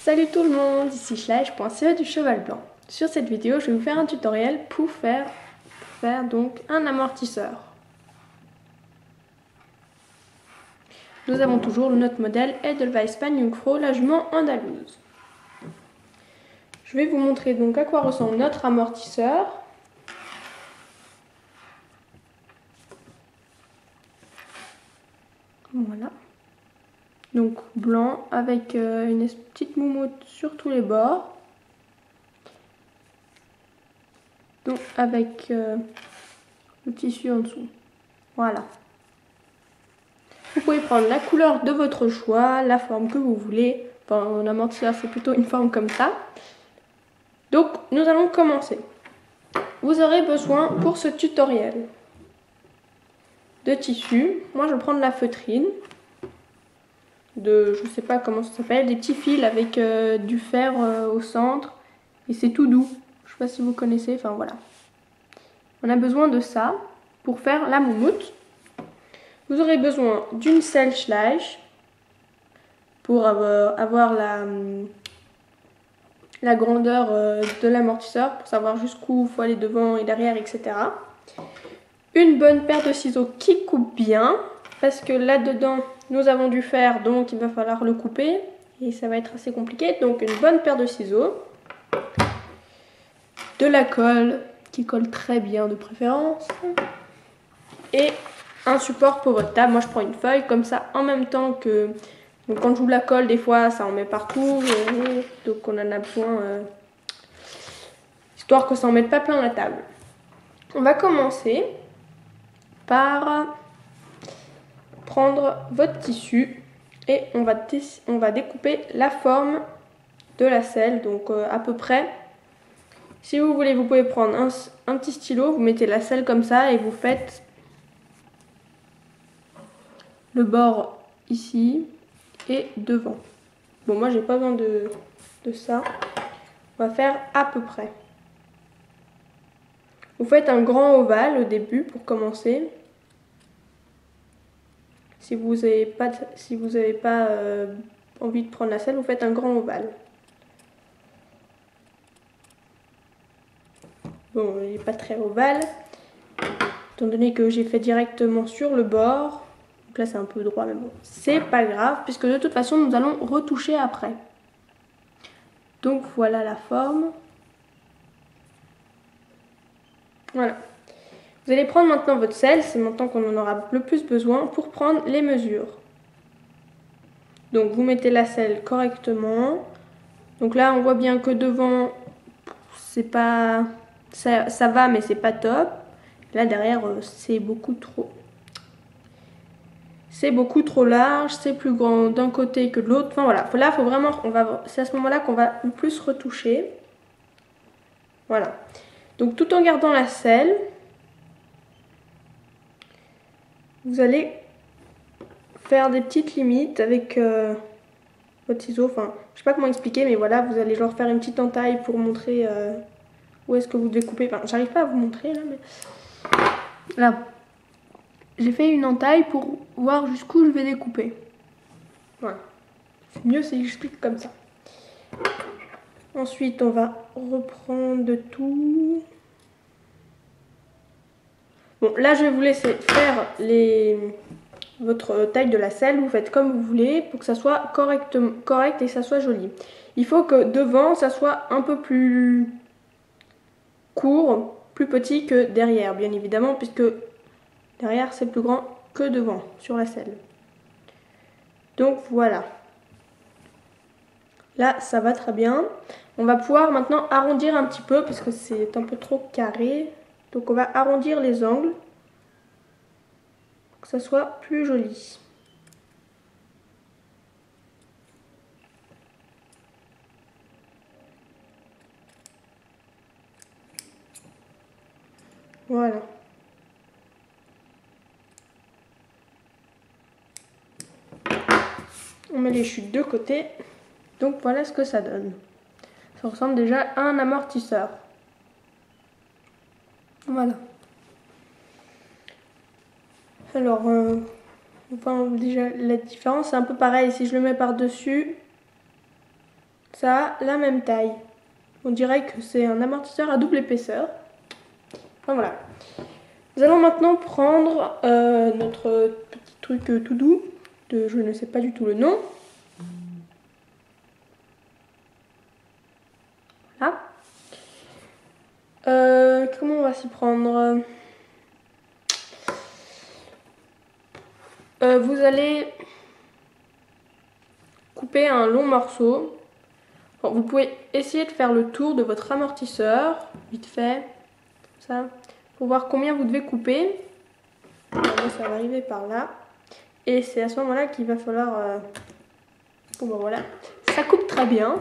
Salut tout le monde, ici Schleich.ce du cheval blanc. Sur cette vidéo, je vais vous faire un tutoriel pour faire donc un amortisseur. Nous avons toujours notre modèle Edelweiss Jungfrau, la jument andalouse. Je vais vous montrer donc à quoi ressemble notre amortisseur. Voilà. Donc blanc avec une petite moumoute sur tous les bords. Donc avec le tissu en dessous. Voilà. Vous pouvez prendre la couleur de votre choix, la forme que vous voulez. Enfin, un amortisseur, c'est plutôt une forme comme ça. Donc, nous allons commencer. Vous aurez besoin pour ce tutoriel de tissu. Moi, je prends de la feutrine. Je sais pas comment ça s'appelle, des petits fils avec du fer au centre. Et c'est tout doux. Je sais pas si vous connaissez, enfin voilà. On a besoin de ça pour faire la moumoute. Vous aurez besoin d'une selle Schleich pour avoir la grandeur de l'amortisseur, pour savoir jusqu'où il faut aller devant et derrière, etc. Une bonne paire de ciseaux qui coupe bien, parce que là-dedans, nous avons du fer, donc il va falloir le couper, et ça va être assez compliqué. Donc une bonne paire de ciseaux, de la colle, qui colle très bien de préférence, et un support pour votre table. Moi je prends une feuille comme ça en même temps que... Donc quand je joue la colle, des fois ça en met partout, donc on en a besoin, histoire que ça en mette pas plein la table. On va commencer par prendre votre tissu et on va découper la forme de la selle, donc à peu près. Si vous voulez, vous pouvez prendre un petit stylo, vous mettez la selle comme ça et vous faites le bord ici et devant. Bon, moi j'ai pas besoin de ça. On va faire à peu près. Vous faites un grand ovale au début pour commencer. Si vous n'avez pas envie de prendre la selle, vous faites un grand ovale. Bon, il n'est pas très ovale, étant donné que j'ai fait directement sur le bord. Donc là c'est un peu droit, mais bon, c'est pas grave, puisque de toute façon nous allons retoucher après. Donc voilà la forme. Voilà. Vous allez prendre maintenant votre selle, c'est maintenant qu'on en aura le plus besoin pour prendre les mesures. Donc vous mettez la selle correctement. Donc là on voit bien que devant, c'est pas... Ça va, mais c'est pas top. Là derrière c'est beaucoup trop. C'est beaucoup trop large, c'est plus grand d'un côté que de l'autre. Enfin voilà, là faut vraiment, c'est à ce moment-là qu'on va le plus retoucher. Voilà. Donc tout en gardant la selle, vous allez faire des petites limites avec votre ciseau. Enfin, je sais pas comment expliquer, mais voilà, vous allez genre faire une petite entaille pour montrer où est-ce que vous découpez. Enfin, j'arrive pas à vous montrer là, mais là. J'ai fait une entaille pour voir jusqu'où je vais découper. Voilà. C'est mieux si j'explique comme ça. Ensuite, on va reprendre tout. Bon, là, je vais vous laisser faire votre taille de la selle. Vous faites comme vous voulez pour que ça soit correct et que ça soit joli. Il faut que devant, ça soit un peu plus court, plus petit que derrière, bien évidemment, puisque derrière, c'est plus grand que devant, sur la selle. Donc voilà. Là, ça va très bien. On va pouvoir maintenant arrondir un petit peu parce que c'est un peu trop carré. Donc on va arrondir les angles pour que ça soit plus joli. Voilà. On met les chutes de côté. Donc voilà ce que ça donne. Ça ressemble déjà à un amortisseur. Voilà. Alors, enfin, déjà la différence c'est un peu pareil. Si je le mets par-dessus, ça a la même taille. On dirait que c'est un amortisseur à double épaisseur. Enfin voilà. Nous allons maintenant prendre notre petit truc tout doux, je ne sais pas du tout le nom. Voilà. Comment on va s'y prendre? Vous allez couper un long morceau. Bon, vous pouvez essayer de faire le tour de votre amortisseur, vite fait, comme ça, pour voir combien vous devez couper. Alors, ça va arriver par là. Et c'est à ce moment-là qu'il va falloir... Bon ben voilà, ça coupe très bien.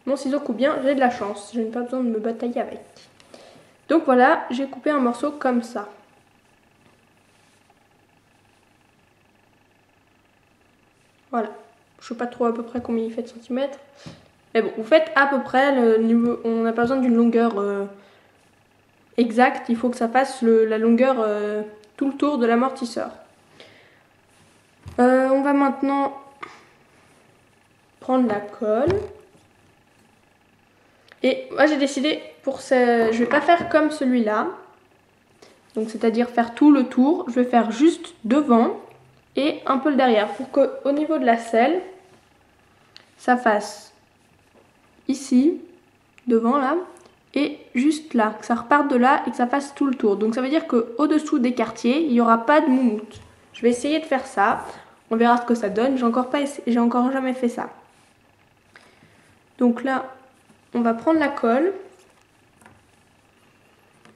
Mon ciseau coupe bien, j'ai de la chance, je n'ai pas besoin de me batailler avec. Donc voilà, j'ai coupé un morceau comme ça. Voilà, je ne sais pas trop à peu près combien il fait de centimètres. Mais bon, vous faites à peu près le niveau, on n'a pas besoin d'une longueur exacte, il faut que ça fasse la longueur tout le tour de l'amortisseur. On va maintenant prendre la colle. Et moi j'ai décidé pour ce... Je vais pas faire comme celui-là. Donc c'est-à-dire faire tout le tour. Je vais faire juste devant et un peu le derrière. Pour qu'au niveau de la selle, ça fasse ici, devant là, et juste là. Que ça reparte de là et que ça fasse tout le tour. Donc ça veut dire qu'au dessous des quartiers, il n'y aura pas de moumoute. Je vais essayer de faire ça. On verra ce que ça donne. J'ai encore jamais fait ça. Donc là, on va prendre la colle.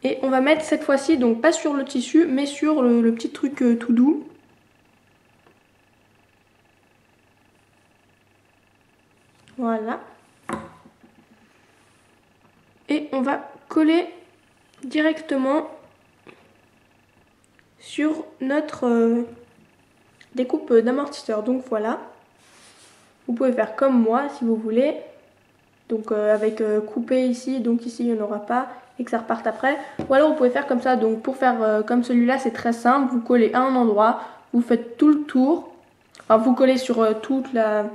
Et on va mettre cette fois-ci, donc pas sur le tissu, mais sur le petit truc tout doux. Voilà. Et on va coller directement sur notre découpe d'amortisseur. Donc voilà. Vous pouvez faire comme moi si vous voulez. Donc avec couper ici, donc ici il n'y en aura pas. Et que ça reparte après. Ou alors vous pouvez faire comme ça. Donc pour faire comme celui-là, c'est très simple. Vous collez à un endroit, vous faites tout le tour. Enfin, vous collez sur toute la...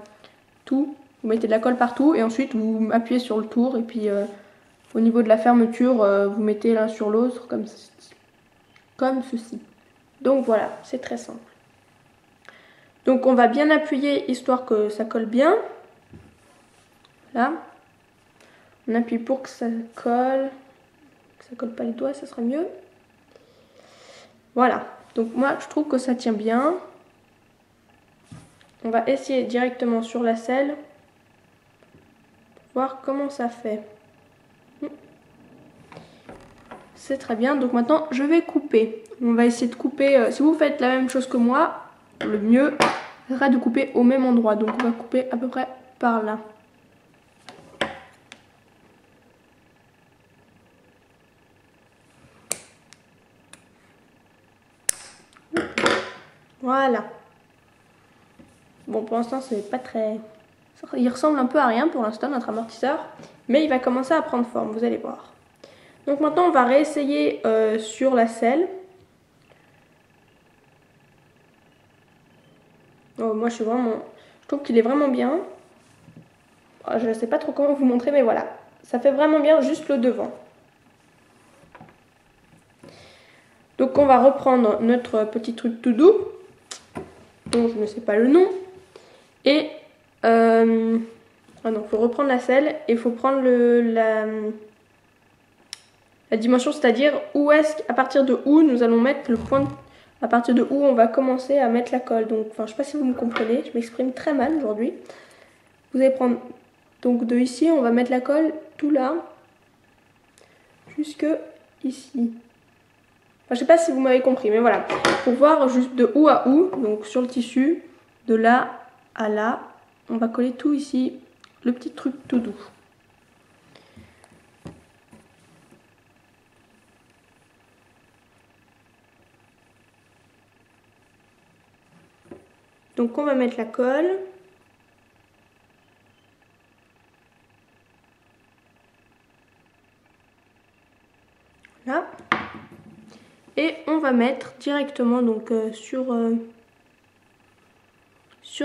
Tout. Vous mettez de la colle partout et ensuite vous appuyez sur le tour. Et puis au niveau de la fermeture, vous mettez l'un sur l'autre comme ceci. Donc voilà, c'est très simple. Donc on va bien appuyer histoire que ça colle bien. Là. On appuie pour que ça colle. Ça colle pas les doigts, ça sera mieux. Voilà, donc moi je trouve que ça tient bien. On va essayer directement sur la selle. Voir comment ça fait. C'est très bien, donc maintenant je vais couper. On va essayer de couper, si vous faites la même chose que moi, le mieux sera de couper au même endroit. Donc on va couper à peu près par là. Voilà. Bon, pour l'instant, c'est pas très... Il ressemble un peu à rien pour l'instant, notre amortisseur. Mais il va commencer à prendre forme, vous allez voir. Donc maintenant, on va réessayer sur la selle. Oh, moi, je trouve qu'il est vraiment bien. Oh, je ne sais pas trop comment vous montrer, mais voilà. Ça fait vraiment bien juste le devant. Donc on va reprendre notre petit truc tout doux, dont je ne sais pas le nom. Et ah non, faut reprendre la selle et il faut prendre la dimension, c'est-à-dire où est-ce à partir de où nous allons mettre le point, à partir de où on va commencer à mettre la colle. Donc, enfin, je sais pas si vous me comprenez, je m'exprime très mal aujourd'hui. Vous allez prendre donc de ici, on va mettre la colle tout là, jusque ici. Enfin, je sais pas si vous m'avez compris, mais voilà. Pour voir juste de où à où, donc sur le tissu, de là à là, on va coller tout ici, le petit truc tout doux. Donc on va mettre la colle. Là. Et on va mettre directement donc sur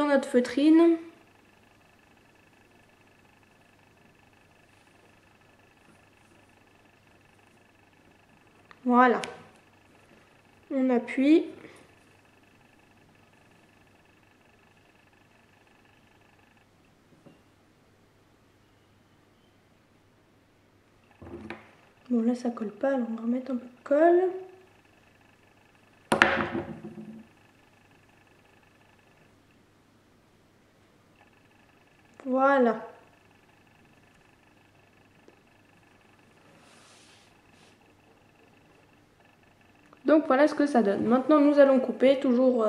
notre feutrine. Voilà. On appuie. Bon là ça colle pas, alors on va remettre un peu de colle. Voilà. Donc voilà ce que ça donne. Maintenant nous allons couper toujours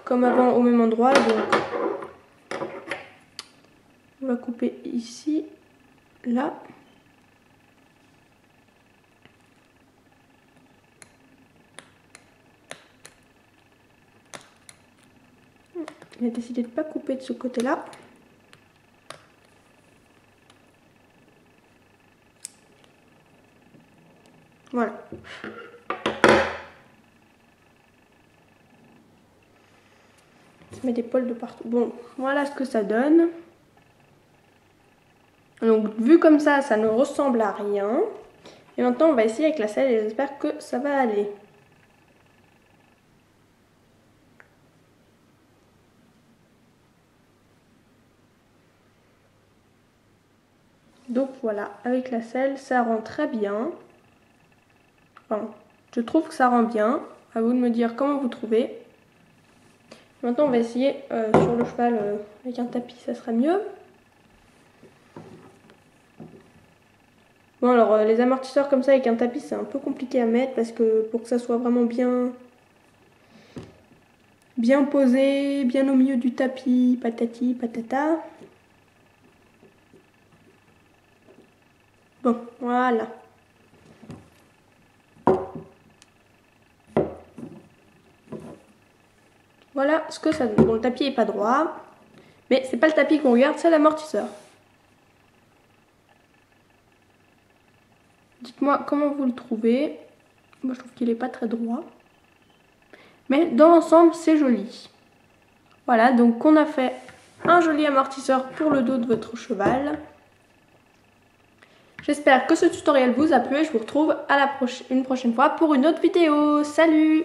comme avant au même endroit. Donc on va couper ici, là. Il a décidé de ne pas couper de ce côté-là. Voilà. Je mets des poils de partout. Bon, voilà ce que ça donne. Donc vu comme ça ne ressemble à rien. Et maintenant on va essayer avec la selle et j'espère que ça va aller. Donc voilà, avec la selle, ça rend très bien. Enfin, je trouve que ça rend bien. À vous de me dire comment vous trouvez. Maintenant, on va essayer sur le cheval avec un tapis, ça sera mieux. Bon, alors les amortisseurs comme ça avec un tapis, c'est un peu compliqué à mettre parce que pour que ça soit vraiment bien posé, bien au milieu du tapis, patati, patata. Bon, voilà. Voilà ce que ça donne. Bon, le tapis est pas droit, mais c'est pas le tapis qu'on regarde, c'est l'amortisseur. Dites-moi comment vous le trouvez. Moi, je trouve qu'il est pas très droit. Mais dans l'ensemble, c'est joli. Voilà, donc on a fait un joli amortisseur pour le dos de votre cheval. J'espère que ce tutoriel vous a plu et je vous retrouve à une prochaine fois pour une autre vidéo. Salut!